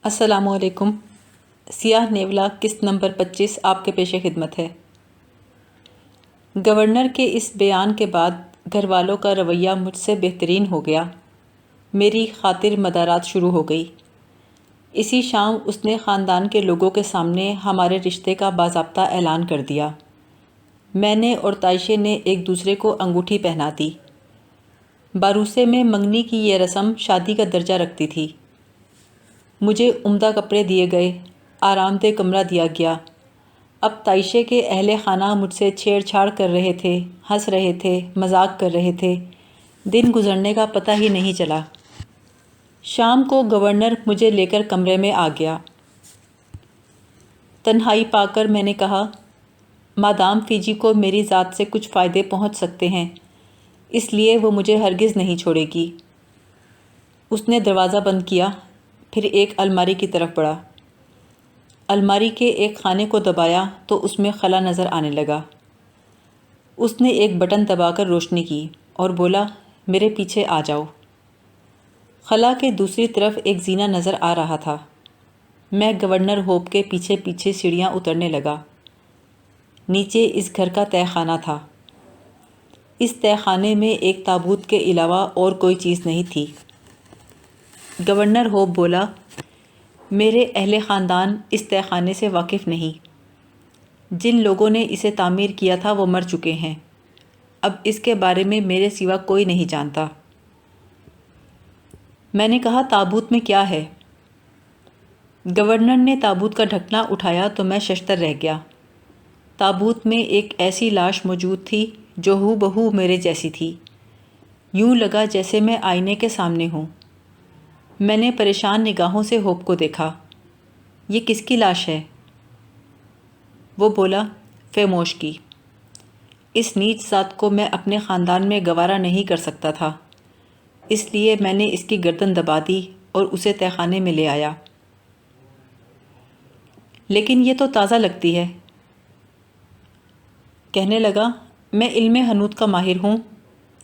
السلام علیکم۔ سیاہ نیولا قسط نمبر 25 آپ کے پیش خدمت ہے۔ گورنر کے اس بیان کے بعد گھر والوں کا رویہ مجھ سے بہترین ہو گیا۔ میری خاطر مدارات شروع ہو گئی۔ اسی شام اس نے خاندان کے لوگوں کے سامنے ہمارے رشتے کا باضابطہ اعلان کر دیا۔ میں نے اور تائشے نے ایک دوسرے کو انگوٹھی پہنا دی۔ باروسے میں منگنی کی یہ رسم شادی کا درجہ رکھتی تھی۔ مجھے عمدہ کپڑے دیے گئے، آرام دہ کمرہ دیا گیا۔ اب تائشے کے اہل خانہ مجھ سے چھیڑ چھاڑ کر رہے تھے، ہنس رہے تھے، مذاق کر رہے تھے۔ دن گزرنے کا پتہ ہی نہیں چلا۔ شام کو گورنر مجھے لے کر کمرے میں آ گیا۔ تنہائی پا کر میں نے کہا، مادام فیجی کو میری ذات سے کچھ فائدے پہنچ سکتے ہیں، اس لیے وہ مجھے ہرگز نہیں چھوڑے گی۔ اس نے دروازہ بند کیا، پھر ایک الماری کی طرف بڑھا۔ الماری کے ایک خانے کو دبایا تو اس میں خلا نظر آنے لگا۔ اس نے ایک بٹن دبا کر روشنی کی اور بولا، میرے پیچھے آ جاؤ۔ خلا کے دوسری طرف ایک زینہ نظر آ رہا تھا۔ میں گورنر ہوپ کے پیچھے پیچھے سیڑھیاں اترنے لگا۔ نیچے اس گھر کا تہہ خانہ تھا۔ اس تہہ خانے میں ایک تابوت کے علاوہ اور کوئی چیز نہیں تھی۔ گورنر ہوپ بولا، میرے اہل خاندان اس تہہ خانے سے واقف نہیں۔ جن لوگوں نے اسے تعمیر کیا تھا وہ مر چکے ہیں۔ اب اس کے بارے میں میرے سوا کوئی نہیں جانتا۔ میں نے کہا، تابوت میں کیا ہے؟ گورنر نے تابوت کا ڈھکنا اٹھایا تو میں ششدر رہ گیا۔ تابوت میں ایک ایسی لاش موجود تھی جو ہو بہو میرے جیسی تھی۔ یوں لگا جیسے میں آئینے کے سامنے ہوں۔ میں نے پریشان نگاہوں سے ہوپ کو دیکھا۔ یہ کس کی لاش ہے؟ وہ بولا، فیموش کی۔ اس نیچ ذات کو میں اپنے خاندان میں گوارا نہیں کر سکتا تھا، اس لیے میں نے اس کی گردن دبا دی اور اسے تہہ خانے میں لے آیا۔ لیکن یہ تو تازہ لگتی ہے۔ کہنے لگا، میں علم حنوط کا ماہر ہوں۔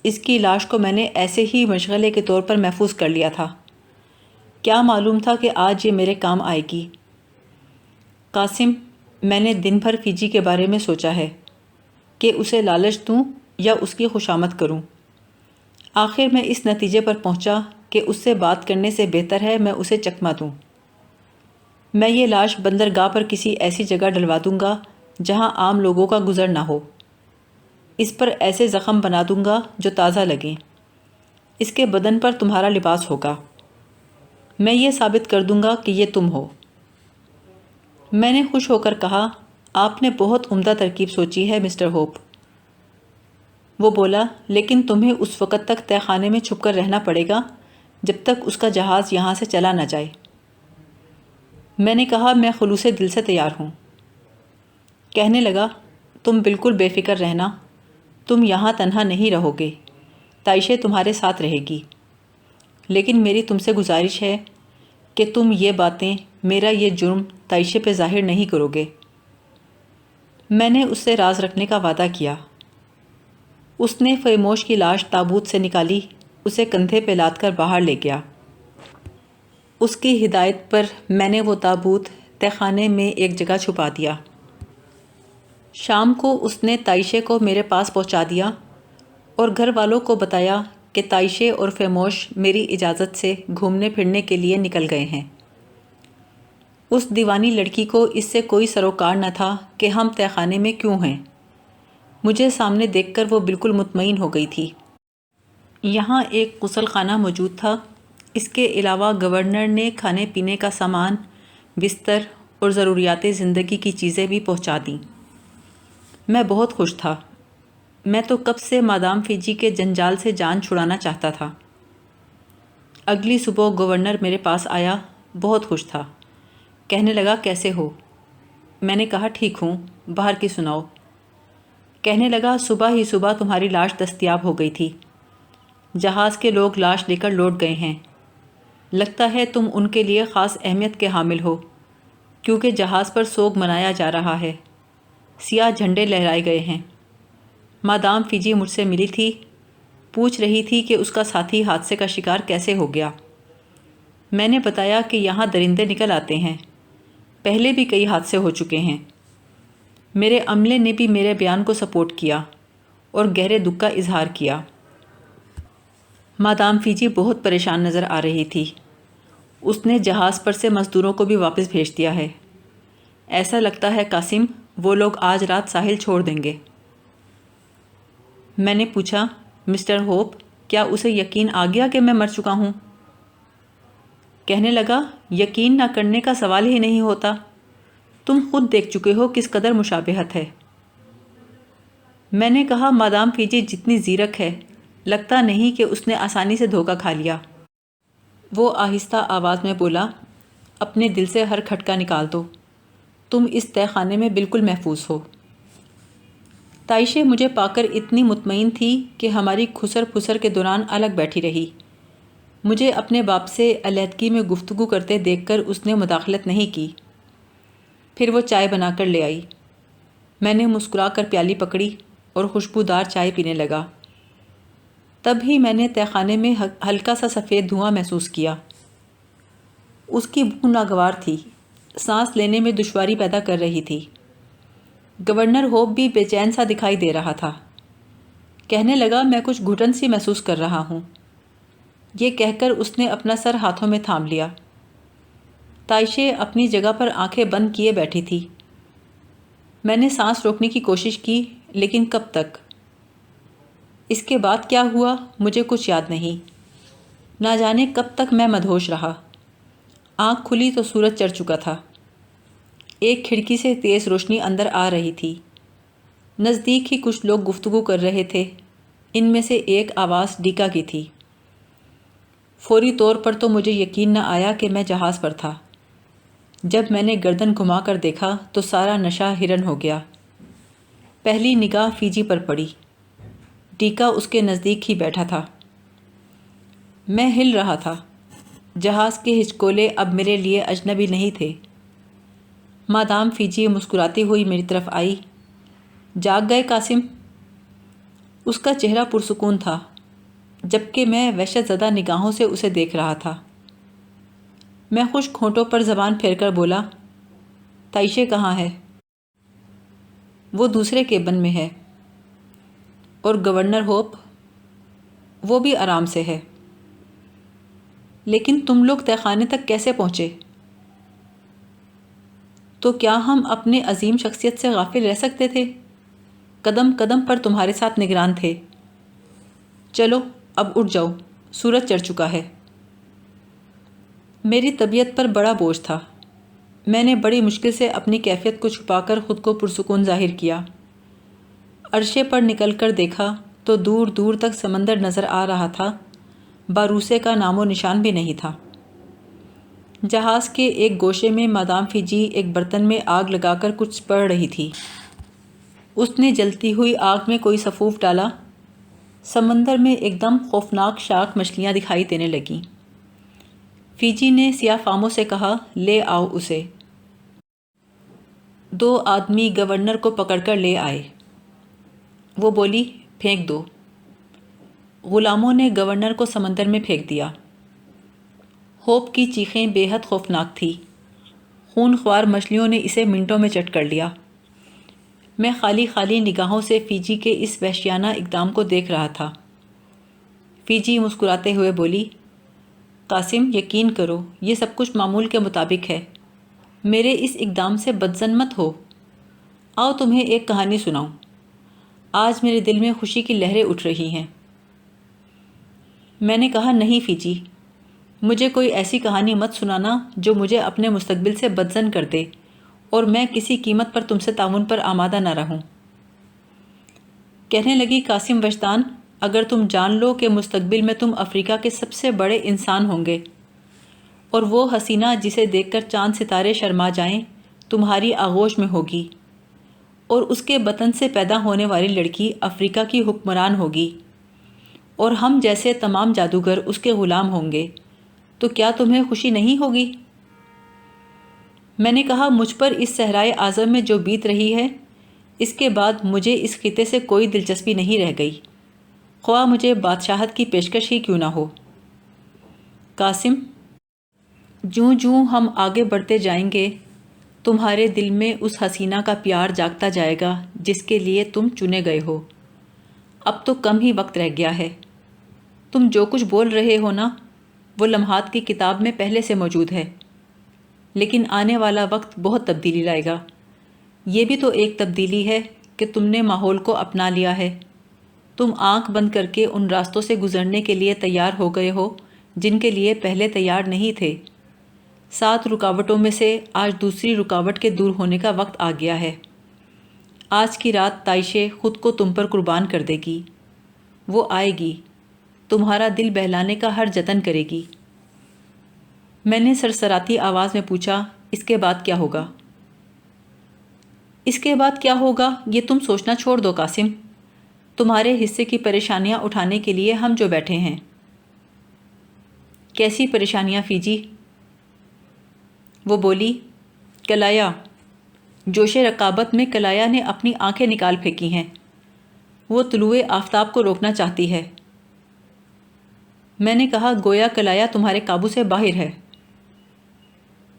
اس کی لاش کو میں نے ایسے ہی مشغلے کے طور پر محفوظ کر لیا تھا۔ کیا معلوم تھا کہ آج یہ میرے کام آئے گی؟ قاسم، میں نے دن بھر فیجی کے بارے میں سوچا ہے کہ اسے لالچ دوں یا اس کی خوشامد کروں۔ آخر میں اس نتیجے پر پہنچا کہ اس سے بات کرنے سے بہتر ہے میں اسے چکمہ دوں۔ میں یہ لاش بندرگاہ پر کسی ایسی جگہ ڈلوا دوں گا جہاں عام لوگوں کا گزر نہ ہو۔ اس پر ایسے زخم بنا دوں گا جو تازہ لگیں۔ اس کے بدن پر تمہارا لباس ہوگا۔ میں یہ ثابت کر دوں گا کہ یہ تم ہو۔ میں نے خوش ہو کر کہا، آپ نے بہت عمدہ ترکیب سوچی ہے مسٹر ہوپ۔ وہ بولا، لیکن تمہیں اس وقت تک تہہ خانے میں چھپ کر رہنا پڑے گا جب تک اس کا جہاز یہاں سے چلا نہ جائے۔ میں نے کہا، میں خلوص دل سے تیار ہوں۔ کہنے لگا، تم بالکل بے فکر رہنا، تم یہاں تنہا نہیں رہو گے، تائشے تمہارے ساتھ رہے گی۔ لیکن میری تم سے گزارش ہے کہ تم یہ باتیں، میرا یہ جرم تائشے پہ ظاہر نہیں کرو گے۔ میں نے اس سے راز رکھنے کا وعدہ کیا۔ اس نے فیموش کی لاش تابوت سے نکالی، اسے کندھے پہ لاد کر باہر لے گیا۔ اس کی ہدایت پر میں نے وہ تابوت تہہ خانے میں ایک جگہ چھپا دیا۔ شام کو اس نے تائشے کو میرے پاس پہنچا دیا اور گھر والوں کو بتایا کہ تائشے اور فیموش میری اجازت سے گھومنے پھرنے کے لیے نکل گئے ہیں۔ اس دیوانی لڑکی کو اس سے کوئی سروکار نہ تھا کہ ہم تہہ خانے میں کیوں ہیں۔ مجھے سامنے دیکھ کر وہ بالکل مطمئن ہو گئی تھی۔ یہاں ایک غسل خانہ موجود تھا۔ اس کے علاوہ گورنر نے کھانے پینے کا سامان، بستر اور ضروریات زندگی کی چیزیں بھی پہنچا دیں۔ میں بہت خوش تھا۔ میں تو کب سے مادام فیجی کے جنجال سے جان چھڑانا چاہتا تھا۔ اگلی صبح گورنر میرے پاس آیا، بہت خوش تھا۔ کہنے لگا، کیسے ہو؟ میں نے کہا، ٹھیک ہوں، باہر کی سناؤ؟ کہنے لگا، صبح ہی صبح تمہاری لاش دستیاب ہو گئی تھی۔ جہاز کے لوگ لاش لے کر لوٹ گئے ہیں۔ لگتا ہے تم ان کے لیے خاص اہمیت کے حامل ہو، کیونکہ جہاز پر سوگ منایا جا رہا ہے، سیاہ جھنڈے لہرائے گئے ہیں۔ مادام فیجی مجھ سے ملی تھی، پوچھ رہی تھی کہ اس کا ساتھی حادثے کا شکار کیسے ہو گیا۔ میں نے بتایا کہ یہاں درندے نکل آتے ہیں، پہلے بھی کئی حادثے ہو چکے ہیں۔ میرے عملے نے بھی میرے بیان کو سپورٹ کیا اور گہرے دکھ کا اظہار کیا۔ مادام فیجی بہت پریشان نظر آ رہی تھی۔ اس نے جہاز پر سے مزدوروں کو بھی واپس بھیج دیا ہے۔ ایسا لگتا ہے قاسم وہ لوگ آج رات ساحل چھوڑ دیں گے۔ میں نے پوچھا، مسٹر ہوپ، کیا اسے یقین آ گیا کہ میں مر چکا ہوں؟ کہنے لگا، یقین نہ کرنے کا سوال ہی نہیں ہوتا، تم خود دیکھ چکے ہو کس قدر مشابہت ہے۔ میں نے کہا، مادام فیجی جتنی زیرک ہے، لگتا نہیں کہ اس نے آسانی سے دھوکہ کھا لیا۔ وہ آہستہ آواز میں بولا، اپنے دل سے ہر کھٹکا نکال دو، تم اس تہہ خانے میں بالکل محفوظ ہو۔ تائشے مجھے پا کر اتنی مطمئن تھی کہ ہماری کھسر پھسر کے دوران الگ بیٹھی رہی۔ مجھے اپنے باپ سے علیحدگی میں گفتگو کرتے دیکھ کر اس نے مداخلت نہیں کی۔ پھر وہ چائے بنا کر لے آئی۔ میں نے مسکرا کر پیالی پکڑی اور خوشبودار چائے پینے لگا۔ تب ہی میں نے تہہ خانے میں ہلکا سا سفید دھواں محسوس کیا۔ اس کی بو ناگوار تھی، سانس لینے میں دشواری پیدا کر رہی تھی۔ گورنر ہوپ بھی بے چین سا دکھائی دے رہا تھا۔ کہنے لگا، میں کچھ گھٹن سی محسوس کر رہا ہوں۔ یہ کہہ کر اس نے اپنا سر ہاتھوں میں تھام لیا۔ تائشے اپنی جگہ پر آنکھیں بند کیے بیٹھی تھی۔ میں نے سانس روکنے کی کوشش کی، لیکن کب تک؟ اس کے بعد کیا ہوا مجھے کچھ یاد نہیں۔ نہ جانے کب تک میں مدہوش رہا۔ آنکھ کھلی تو سورج چڑھ چکا تھا۔ ایک کھڑکی سے تیز روشنی اندر آ رہی تھی۔ نزدیک ہی کچھ لوگ گفتگو کر رہے تھے۔ ان میں سے ایک آواز ڈیکا کی تھی۔ فوری طور پر تو مجھے یقین نہ آیا کہ میں جہاز پر تھا۔ جب میں نے گردن گھما کر دیکھا تو سارا نشہ ہرن ہو گیا۔ پہلی نگاہ فیجی پر پڑی۔ ڈیکا اس کے نزدیک ہی بیٹھا تھا۔ میں ہل رہا تھا۔ جہاز کے ہچکولے اب میرے لیے اجنبی نہیں تھے۔ مادام فیجی مسکراتی ہوئی میری طرف آئی۔ جاگ گئے قاسم؟ اس کا چہرہ پرسکون تھا، جبکہ میں وحشت زدہ نگاہوں سے اسے دیکھ رہا تھا۔ میں خشک ہونٹوں پر زبان پھیر کر بولا، تائشے کہاں ہے؟ وہ دوسرے کیبن میں ہے۔ اور گورنر ہوپ؟ وہ بھی آرام سے ہے۔ لیکن تم لوگ تہہ خانے تک کیسے پہنچے؟ تو کیا ہم اپنے عظیم شخصیت سے غافل رہ سکتے تھے؟ قدم قدم پر تمہارے ساتھ نگران تھے۔ چلو اب اٹھ جاؤ، سورج چڑھ چکا ہے۔ میری طبیعت پر بڑا بوجھ تھا۔ میں نے بڑی مشکل سے اپنی کیفیت کو چھپا کر خود کو پرسکون ظاہر کیا۔ عرشے پر نکل کر دیکھا تو دور دور تک سمندر نظر آ رہا تھا، باروسے کا نام و نشان بھی نہیں تھا۔ جہاز کے ایک گوشے میں مادام فیجی ایک برتن میں آگ لگا کر کچھ پڑھ رہی تھی۔ اس نے جلتی ہوئی آگ میں کوئی سفوف ڈالا۔ سمندر میں ایک دم خوفناک شارک مچھلیاں دکھائی دینے لگیں۔ فیجی نے سیاہ فاموں سے کہا، لے آؤ اسے۔ 2 آدمی گورنر کو پکڑ کر لے آئے۔ وہ بولی، پھینک دو۔ غلاموں نے گورنر کو سمندر میں پھینک دیا۔ ہوپ کی چیخیں بے حد خوفناک تھی۔ خون خوار مچھلیوں نے اسے منٹوں میں چٹ کر لیا۔ میں خالی خالی نگاہوں سے فیجی کے اس وحشیانہ اقدام کو دیکھ رہا تھا۔ فیجی مسکراتے ہوئے بولی، قاسم یقین کرو یہ سب کچھ معمول کے مطابق ہے۔ میرے اس اقدام سے بدظن مت ہو۔ آؤ تمہیں ایک کہانی سناؤں۔ آج میرے دل میں خوشی کی لہریں اٹھ رہی ہیں۔ میں نے کہا، نہیں فیجی، مجھے کوئی ایسی کہانی مت سنانا جو مجھے اپنے مستقبل سے بدظن کر دے اور میں کسی قیمت پر تم سے تعاون پر آمادہ نہ رہوں۔ کہنے لگی، قاسم وجدان، اگر تم جان لو کہ مستقبل میں تم افریقہ کے سب سے بڑے انسان ہوں گے اور وہ حسینہ جسے دیکھ کر چاند ستارے شرما جائیں تمہاری آغوش میں ہوگی اور اس کے بطن سے پیدا ہونے والی لڑکی افریقہ کی حکمران ہوگی اور ہم جیسے تمام جادوگر اس کے غلام ہوں گے، تو کیا تمہیں خوشی نہیں ہوگی؟ میں نے کہا، مجھ پر اس صحرائے اعظم میں جو بیت رہی ہے، اس کے بعد مجھے اس خطے سے کوئی دلچسپی نہیں رہ گئی، خواہ مجھے بادشاہت کی پیشکش ہی کیوں نہ ہو۔ قاسم، جوں جوں ہم آگے بڑھتے جائیں گے تمہارے دل میں اس حسینہ کا پیار جاگتا جائے گا جس کے لیے تم چنے گئے ہو۔ اب تو کم ہی وقت رہ گیا ہے۔ تم جو کچھ بول رہے ہو نا، وہ لمحات کی کتاب میں پہلے سے موجود ہے، لیکن آنے والا وقت بہت تبدیلی لائے گا۔ یہ بھی تو ایک تبدیلی ہے کہ تم نے ماحول کو اپنا لیا ہے۔ تم آنکھ بند کر کے ان راستوں سے گزرنے کے لیے تیار ہو گئے ہو جن کے لیے پہلے تیار نہیں تھے۔ 7 رکاوٹوں میں سے آج دوسری رکاوٹ کے دور ہونے کا وقت آ گیا ہے۔ آج کی رات تائشے خود کو تم پر قربان کر دے گی۔ وہ آئے گی، تمہارا دل بہلانے کا ہر جتن کرے گی۔ میں نے سرسراتی آواز میں پوچھا، اس کے بعد کیا ہوگا؟ اس کے بعد کیا ہوگا یہ تم سوچنا چھوڑ دو قاسم۔ تمہارے حصے کی پریشانیاں اٹھانے کے لیے ہم جو بیٹھے ہیں۔ کیسی پریشانیاں فیجی؟ وہ بولی، کلایا۔ جوش رقابت میں کلایا نے اپنی آنکھیں نکال پھینکی ہیں۔ وہ طلوع آفتاب کو روکنا چاہتی ہے۔ میں نے کہا، گویا کلایا تمہارے قابو سے باہر ہے۔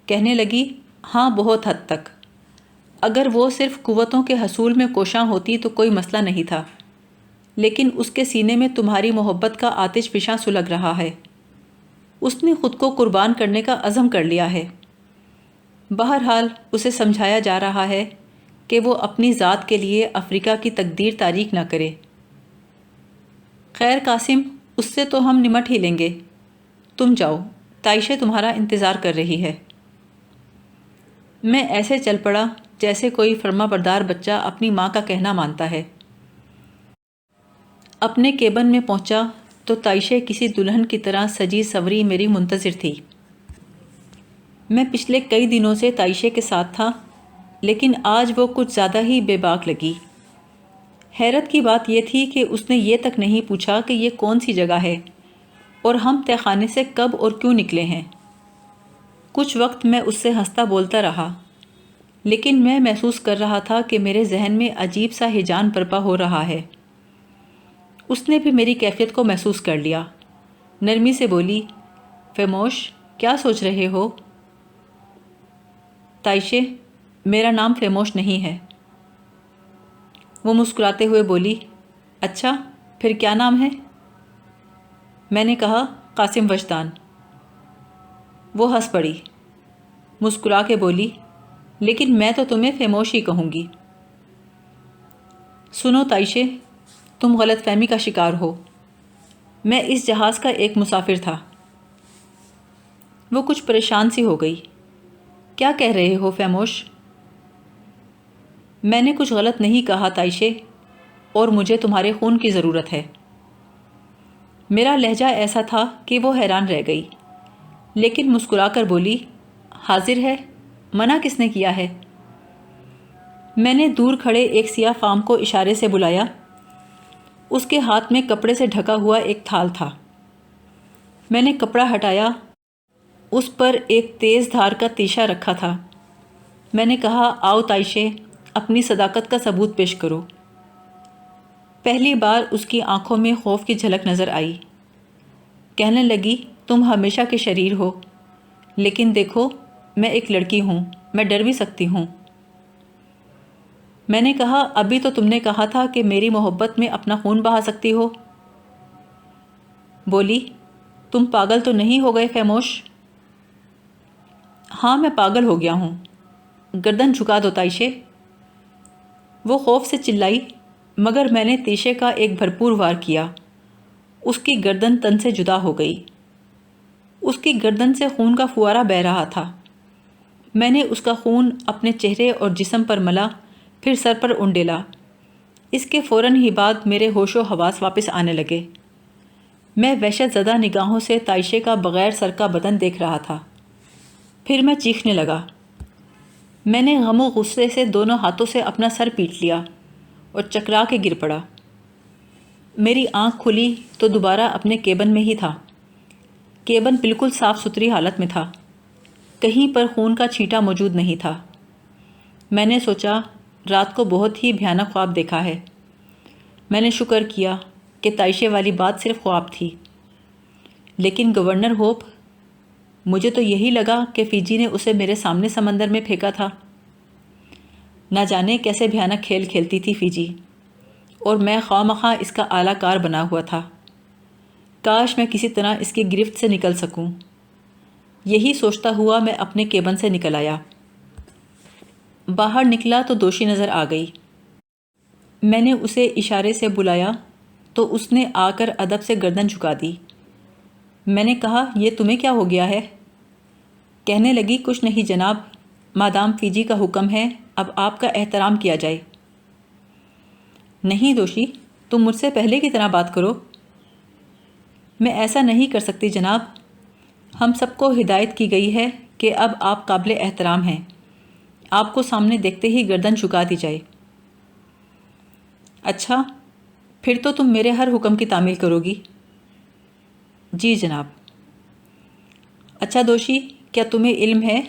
کہنے لگی، ہاں بہت حد تک۔ اگر وہ صرف قوتوں کے حصول میں کوشاں ہوتی تو کوئی مسئلہ نہیں تھا، لیکن اس کے سینے میں تمہاری محبت کا آتش فشاں سلگ رہا ہے۔ اس نے خود کو قربان کرنے کا عزم کر لیا ہے۔ بہرحال اسے سمجھایا جا رہا ہے کہ وہ اپنی ذات کے لیے افریقہ کی تقدیر تاریک نہ کرے۔ خیر قاسم، اس سے تو ہم نمٹ ہی لیں گے۔ تم جاؤ، تائشے تمہارا انتظار کر رہی ہے۔ میں ایسے چل پڑا جیسے کوئی فرما بردار بچہ اپنی ماں کا کہنا مانتا ہے۔ اپنے کیبن میں پہنچا تو تائشے کسی دلہن کی طرح سجی سوری میری منتظر تھی۔ میں پچھلے کئی دنوں سے تائشے کے ساتھ تھا، لیکن آج وہ کچھ زیادہ ہی بے باک لگی۔ حیرت کی بات یہ تھی کہ اس نے یہ تک نہیں پوچھا کہ یہ کون سی جگہ ہے اور ہم تہہ خانے سے کب اور کیوں نکلے ہیں۔ کچھ وقت میں اس سے ہنستا بولتا رہا، لیکن میں محسوس کر رہا تھا کہ میرے ذہن میں عجیب سا ہیجان برپا ہو رہا ہے۔ اس نے بھی میری کیفیت کو محسوس کر لیا۔ نرمی سے بولی، فیموش، کیا سوچ رہے ہو؟ تائشے، میرا نام فیموش نہیں ہے۔ وہ مسکراتے ہوئے بولی، اچھا، پھر کیا نام ہے؟ میں نے کہا، قاسم وجدان۔ وہ ہنس پڑی، مسکرا کے بولی، لیکن میں تو تمہیں فیموش ہی کہوں گی۔ سنو تائشے، تم غلط فہمی کا شکار ہو۔ میں اس جہاز کا ایک مسافر تھا۔ وہ کچھ پریشان سی ہو گئی۔ کیا کہہ رہے ہو فیموش؟ میں نے کچھ غلط نہیں کہا تائشے، اور مجھے تمہارے خون کی ضرورت ہے۔ میرا لہجہ ایسا تھا کہ وہ حیران رہ گئی، لیکن مسکرا کر بولی، حاضر ہے، منع کس نے کیا ہے؟ میں نے دور کھڑے ایک سیاہ فام کو اشارے سے بلایا۔ اس کے ہاتھ میں کپڑے سے ڈھکا ہوا ایک تھال تھا۔ میں نے کپڑا ہٹایا، اس پر ایک تیز دھار کا تیشہ رکھا تھا۔ میں نے کہا، آؤ تائشے، اپنی صداقت کا ثبوت پیش کرو۔ پہلی بار اس کی آنکھوں میں خوف کی جھلک نظر آئی۔ کہنے لگی، تم ہمیشہ کے شریر ہو، لیکن دیکھو، میں ایک لڑکی ہوں، میں ڈر بھی سکتی ہوں۔ میں نے کہا، ابھی تو تم نے کہا تھا کہ میری محبت میں اپنا خون بہا سکتی ہو۔ بولی، تم پاگل تو نہیں ہو گئے فیموش؟ ہاں، میں پاگل ہو گیا ہوں۔ گردن جھکا دو تائشے۔ وہ خوف سے چلائی، مگر میں نے تیشے کا ایک بھرپور وار کیا۔ اس کی گردن تن سے جدا ہو گئی۔ اس کی گردن سے خون کا فوارہ بہہ رہا تھا۔ میں نے اس کا خون اپنے چہرے اور جسم پر ملا، پھر سر پر انڈیلا۔ اس کے فوراً ہی بعد میرے ہوش و حواس واپس آنے لگے۔ میں وحشت زدہ نگاہوں سے تائشے کا بغیر سر کا بدن دیکھ رہا تھا۔ پھر میں چیخنے لگا۔ میں نے غم و غصے سے دونوں ہاتھوں سے اپنا سر پیٹ لیا اور چکرا کے گر پڑا۔ میری آنکھ کھلی تو دوبارہ اپنے کیبن میں ہی تھا۔ کیبن بالکل صاف ستھری حالت میں تھا، کہیں پر خون کا چھینٹا موجود نہیں تھا۔ میں نے سوچا، رات کو بہت ہی بھیانک خواب دیکھا ہے۔ میں نے شکر کیا کہ تائشے والی بات صرف خواب تھی، لیکن گورنر ہوپ، مجھے تو یہی لگا کہ فیجی نے اسے میرے سامنے سمندر میں پھینکا تھا۔ نہ جانے کیسے بھیانک کھیل کھیلتی تھی فیجی، اور میں خواہ مخواہ اس کا اعلیٰ کار بنا ہوا تھا۔ کاش میں کسی طرح اس کی گرفت سے نکل سکوں۔ یہی سوچتا ہوا میں اپنے کیبن سے نکل آیا۔ باہر نکلا تو دوشی نظر آ گئی۔ میں نے اسے اشارے سے بلایا تو اس نے آ کر ادب سے گردن جھکا دی۔ میں نے کہا، یہ تمہیں کیا ہو گیا ہے؟ کہنے لگی، کچھ نہیں جناب، مادام فیجی کا حکم ہے، اب آپ کا احترام کیا جائے۔ نہیں دوشی، تم مجھ سے پہلے کی طرح بات کرو۔ میں ایسا نہیں کر سکتی جناب، ہم سب کو ہدایت کی گئی ہے کہ اب آپ قابل احترام ہیں، آپ کو سامنے دیکھتے ہی گردن جھکا دی جائے۔ اچھا، پھر تو تم میرے ہر حکم کی تعمیل کرو گی؟ جی جناب۔ اچھا دوشی، کیا تمہیں علم ہے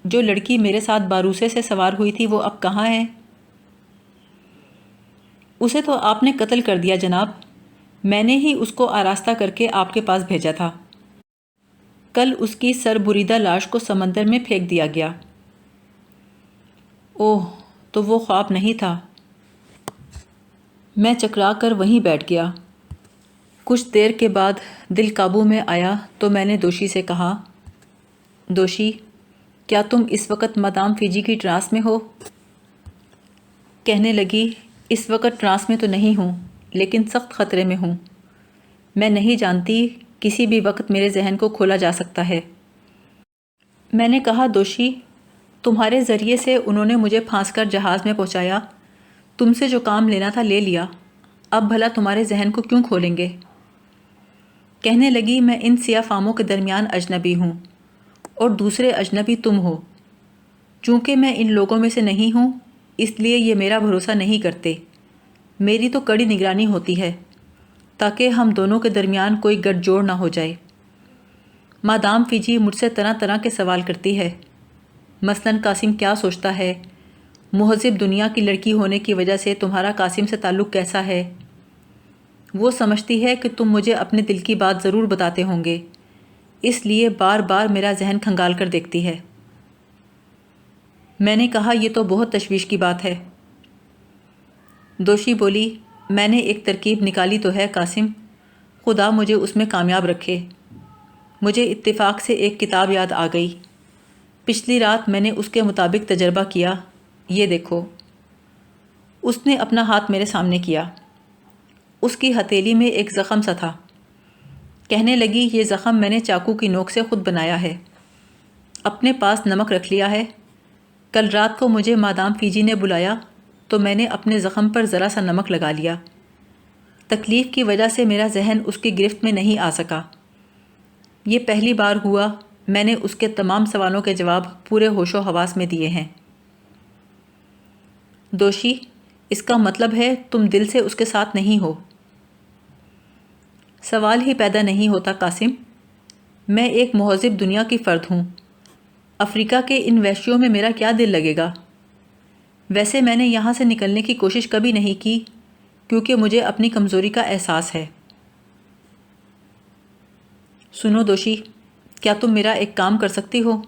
جو لڑکی میرے ساتھ باروسے سے سوار ہوئی تھی وہ اب کہاں ہے؟ اسے تو آپ نے قتل کر دیا جناب، میں نے ہی اس کو آراستہ کر کے آپ کے پاس بھیجا تھا۔ کل اس کی سر بریدہ لاش کو سمندر میں پھینک دیا گیا۔ اوہ، تو وہ خواب نہیں تھا۔ میں چکرا کر وہیں بیٹھ گیا۔ کچھ دیر کے بعد دل قابو میں آیا تو میں نے دوشی سے کہا، دوشی، کیا تم اس وقت مادام فیجی کی ٹرانس میں ہو؟ کہنے لگی، اس وقت ٹرانس میں تو نہیں ہوں، لیکن سخت خطرے میں ہوں۔ میں نہیں جانتی، کسی بھی وقت میرے ذہن کو کھولا جا سکتا ہے۔ میں نے کہا، دوشی، تمہارے ذریعے سے انہوں نے مجھے پھانس کر جہاز میں پہنچایا، تم سے جو کام لینا تھا لے لیا، اب بھلا تمہارے ذہن کو کیوں کھولیں گے؟ کہنے لگی، میں ان سیاہ فاموں کے درمیان اجنبی ہوں، اور دوسرے اجنبی تم ہو۔ چونکہ میں ان لوگوں میں سے نہیں ہوں، اس لیے یہ میرا بھروسہ نہیں کرتے۔ میری تو کڑی نگرانی ہوتی ہے تاکہ ہم دونوں کے درمیان کوئی گٹھ جوڑ نہ ہو جائے۔ مادام فیجی مجھ سے طرح طرح کے سوال کرتی ہے، مثلاً قاسم کیا سوچتا ہے، مہذب دنیا کی لڑکی ہونے کی وجہ سے تمہارا قاسم سے تعلق کیسا ہے۔ وہ سمجھتی ہے کہ تم مجھے اپنے دل کی بات ضرور بتاتے ہوں گے، اس لیے بار بار میرا ذہن کھنگال کر دیکھتی ہے۔ میں نے کہا، یہ تو بہت تشویش کی بات ہے۔ دوشی بولی، میں نے ایک ترکیب نکالی تو ہے قاسم، خدا مجھے اس میں کامیاب رکھے۔ مجھے اتفاق سے ایک کتاب یاد آ گئی، پچھلی رات میں نے اس کے مطابق تجربہ کیا، یہ دیکھو۔ اس نے اپنا ہاتھ میرے سامنے کیا۔ اس کی ہتھیلی میں ایک زخم سا تھا۔ کہنے لگی، یہ زخم میں نے چاقو کی نوک سے خود بنایا ہے۔ اپنے پاس نمک رکھ لیا ہے۔ کل رات کو مجھے مادام فیجی نے بلایا تو میں نے اپنے زخم پر ذرا سا نمک لگا لیا۔ تکلیف کی وجہ سے میرا ذہن اس کی گرفت میں نہیں آ سکا۔ یہ پہلی بار ہوا، میں نے اس کے تمام سوالوں کے جواب پورے ہوش و حواس میں دیے ہیں۔ دوشی، اس کا مطلب ہے تم دل سے اس کے ساتھ نہیں ہو؟ سوال ہی پیدا نہیں ہوتا قاسم، میں ایک مہذب دنیا کی فرد ہوں، افریقہ کے ان وحشیوں میں میرا کیا دل لگے گا؟ ویسے میں نے یہاں سے نکلنے کی کوشش کبھی نہیں کی، کیونکہ مجھے اپنی کمزوری کا احساس ہے۔ سنو دوشی، کیا تم میرا ایک کام کر سکتی ہو؟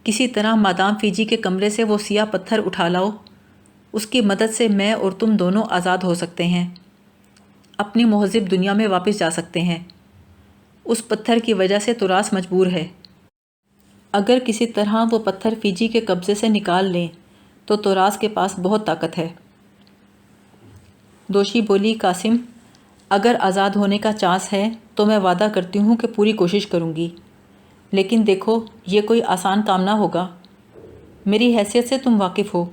کسی طرح مادام فیجی کے کمرے سے وہ سیاہ پتھر اٹھا لاؤ، اس کی مدد سے میں اور تم دونوں آزاد ہو سکتے ہیں، اپنی مہذب دنیا میں واپس جا سکتے ہیں۔ اس پتھر کی وجہ سے توراس مجبور ہے۔ اگر کسی طرح وہ پتھر فیجی کے قبضے سے نکال لیں تو توراس کے پاس بہت طاقت ہے۔ دوشی بولی، قاسم، اگر آزاد ہونے کا چانس ہے تو میں وعدہ کرتی ہوں کہ پوری کوشش کروں گی، لیکن دیکھو یہ کوئی آسان کام نہ ہوگا۔ میری حیثیت سے تم واقف ہو،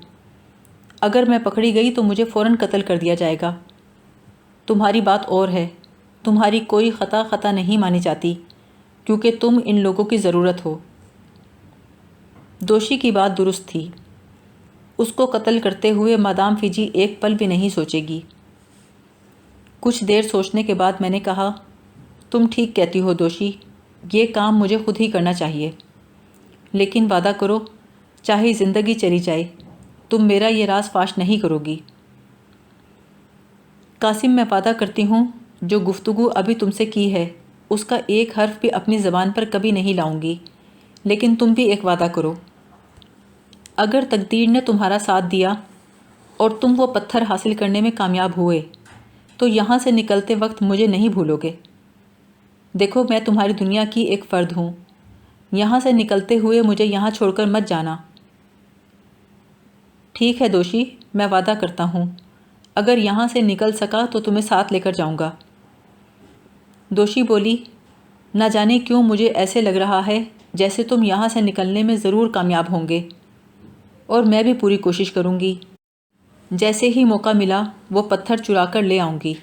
اگر میں پکڑی گئی تو مجھے فوراً قتل کر دیا جائے گا۔ تمہاری بات اور ہے، تمہاری کوئی خطا نہیں مانی جاتی، کیونکہ تم ان لوگوں کی ضرورت ہو۔ دوشی کی بات درست تھی، اس کو قتل کرتے ہوئے مادام فیجی ایک پل بھی نہیں سوچے گی۔ کچھ دیر سوچنے کے بعد میں نے کہا، تم ٹھیک کہتی ہو دوشی، یہ کام مجھے خود ہی کرنا چاہیے، لیکن وعدہ کرو، چاہے زندگی چلی جائے، تم میرا یہ راز فاش نہیں کرو گی۔ قاسم، میں وعدہ کرتی ہوں، جو گفتگو ابھی تم سے کی ہے اس کا ایک حرف بھی اپنی زبان پر کبھی نہیں لاؤں گی، لیکن تم بھی ایک وعدہ کرو۔ اگر تقدیر نے تمہارا ساتھ دیا اور تم وہ پتھر حاصل کرنے میں کامیاب ہوئے تو یہاں سے نکلتے وقت مجھے نہیں بھولو گے۔ دیکھو، میں تمہاری دنیا کی ایک فرد ہوں، یہاں سے نکلتے ہوئے مجھے یہاں چھوڑ کر مت جانا۔ ٹھیک ہے دوشی، میں وعدہ کرتا ہوں، اگر یہاں سے نکل سکا تو تمہیں ساتھ لے کر جاؤں گا۔ دوشی بولی، نہ جانے کیوں مجھے ایسے لگ رہا ہے جیسے تم یہاں سے نکلنے میں ضرور کامیاب ہوں گے، اور میں بھی پوری کوشش کروں گی۔ جیسے ہی موقع ملا وہ پتھر چرا کر لے آؤں گی۔